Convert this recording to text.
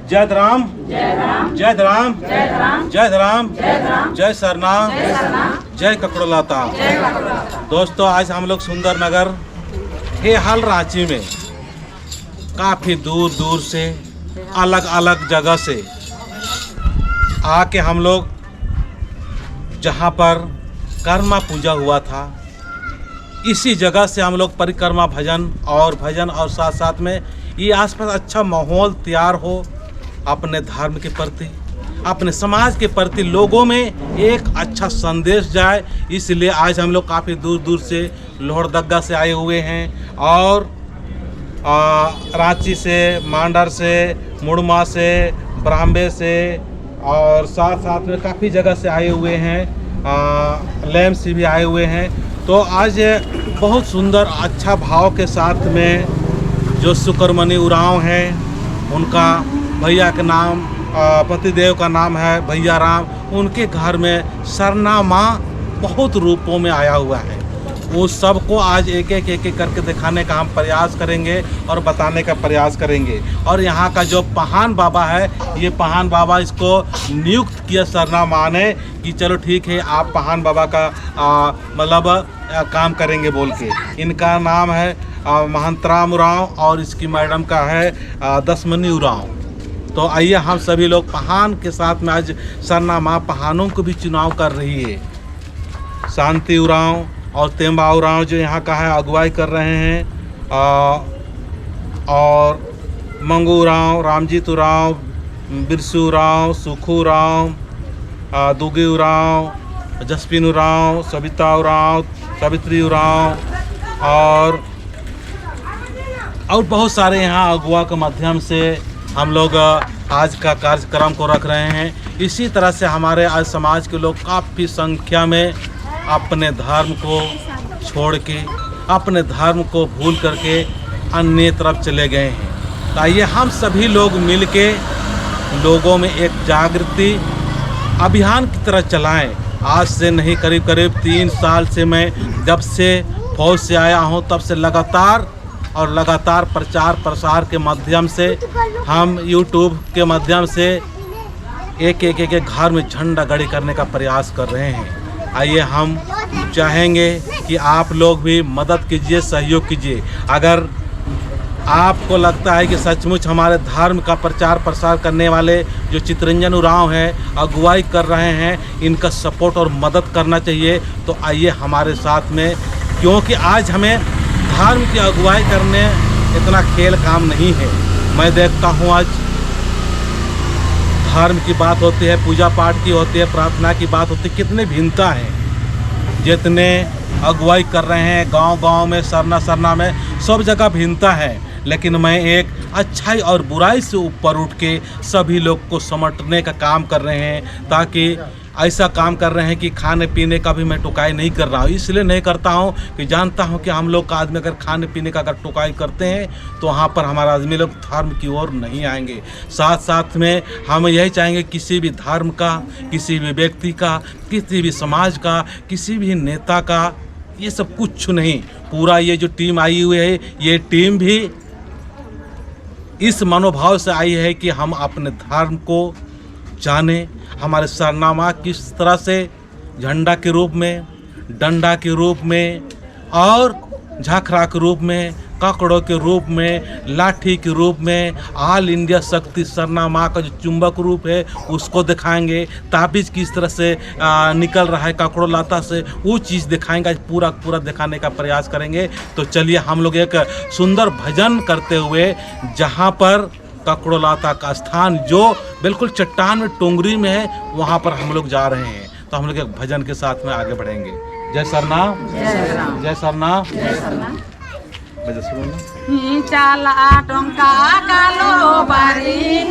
जय राम जय राम जय राम जय राम जय सरनाम जय ककड़ोलाता। दोस्तों आज हम लोग सुंदर नगर के हाल रांची में काफ़ी दूर दूर से अलग अलग जगह से आके हम लोग जहाँ पर कर्मा पूजा हुआ था इसी जगह से हम लोग परिक्रमा भजन और साथ साथ में ये आसपास अच्छा माहौल तैयार हो अपने धर्म के प्रति अपने समाज के प्रति लोगों में एक अच्छा संदेश जाए। इसलिए आज हम लोग काफ़ी दूर दूर से लोहरदगा से आए हुए हैं और रांची से, मांडर से, मुड़मा से, ब्राह्मणे से और साथ साथ में काफ़ी जगह से आए हुए हैं, लैम से भी आए हुए हैं। तो आज बहुत सुंदर अच्छा भाव के साथ में जो सुकरमणि उरांव हैं उनका भैया के नाम पतिदेव का नाम है भैया राम, उनके घर में सरना माँ बहुत रूपों में आया हुआ है। वो सबको आज एक एक करके दिखाने का हम प्रयास करेंगे और बताने का प्रयास करेंगे। और यहाँ का जो पहान बाबा है, ये पहान बाबा इसको नियुक्त किया सरना माँ ने कि चलो ठीक है आप पहान बाबा का मतलब काम करेंगे बोल के। इनका नाम है महंतराम उरांव और इसकी मैडम का है दसमनी उरांव। तो आइए हम सभी लोग पहान के साथ में आज सरना माँ पहानों को भी चुनाव कर रही है। शांति उरांव और तेंबा उरांव जो यहाँ का है अगुवाई कर रहे हैं और मंगू उरांव, रामजीत उरांव, बिरसू उरांव, सुखू उरांव, दुगी उरांव, जसपिन उरांव, सविता उरांव, सावित्री उरांव और बहुत सारे यहाँ अगुआ के माध्यम से हम लोग आज का कार्यक्रम को रख रहे हैं। इसी तरह से हमारे आज समाज के लोग काफ़ी संख्या में अपने धर्म को छोड़ के अपने धर्म को भूल करके अन्य तरफ चले गए हैं। तो आइए हम सभी लोग मिल के लोगों में एक जागृति अभियान की तरह चलाएं। आज से नहीं करीब 3 साल से मैं जब से फौज से आया हूं तब से लगातार प्रचार प्रसार के माध्यम से हम यूट्यूब के माध्यम से एक घर में झंडा गड़ी करने का प्रयास कर रहे हैं। आइए हम चाहेंगे कि आप लोग भी मदद कीजिए, सहयोग कीजिए। अगर आपको लगता है कि सचमुच हमारे धर्म का प्रचार प्रसार करने वाले जो चितरंजन उरांव हैं अगुवाई कर रहे हैं, इनका सपोर्ट और मदद करना चाहिए, तो आइए हमारे साथ में। क्योंकि आज हमें धर्म की अगुवाई करने इतना खेल काम नहीं है। मैं देखता हूँ आज धर्म की बात होती है, पूजा पाठ की होती है, प्रार्थना की बात होती है, कितने भिन्नता हैं। जितने अगुवाई कर रहे हैं गांव-गांव में, सरना में, सब जगह भिन्नता है। लेकिन मैं एक अच्छाई और बुराई से ऊपर उठ के सभी लोग को समेटने का काम कर रहे हैं, ताकि ऐसा काम कर रहे हैं कि खाने पीने का भी मैं टुकाई नहीं कर रहा हूँ। इसलिए नहीं करता हूँ कि जानता हूँ कि हम लोग का आदमी अगर खाने पीने का अगर टुकाई करते हैं तो वहाँ पर हमारा आदमी लोग धर्म की ओर नहीं आएंगे। साथ साथ में हम यही चाहेंगे किसी भी धर्म का, किसी भी व्यक्ति का, किसी भी समाज का, किसी भी नेता का ये सब कुछ नहीं। पूरा ये जो टीम आई हुई है, ये टीम भी इस मनोभाव से आई है कि हम अपने धर्म को जाने। हमारे सरना माँ किस तरह से झंडा के रूप में, डंडा के रूप में और झाखरा के रूप में, काकड़ों के रूप में, लाठी के रूप में, ऑल इंडिया शक्ति सरना माँ का जो चुंबक रूप है उसको दिखाएंगे। ताबीज किस तरह से निकल रहा है ककड़ोलाता से, वो चीज़ दिखाएंगे। आज पूरा दिखाने का प्रयास करेंगे। तो चलिए हम लोग एक सुंदर भजन करते हुए, जहाँ पर ककड़ोलाता का स्थान जो बिल्कुल चट्टान में टोंगरी में है, वहाँ पर हम लोग जा रहे हैं। तो हम लोग एक भजन के साथ में आगे बढ़ेंगे। जय सरना, जय सरना, चला टंका कालो बारी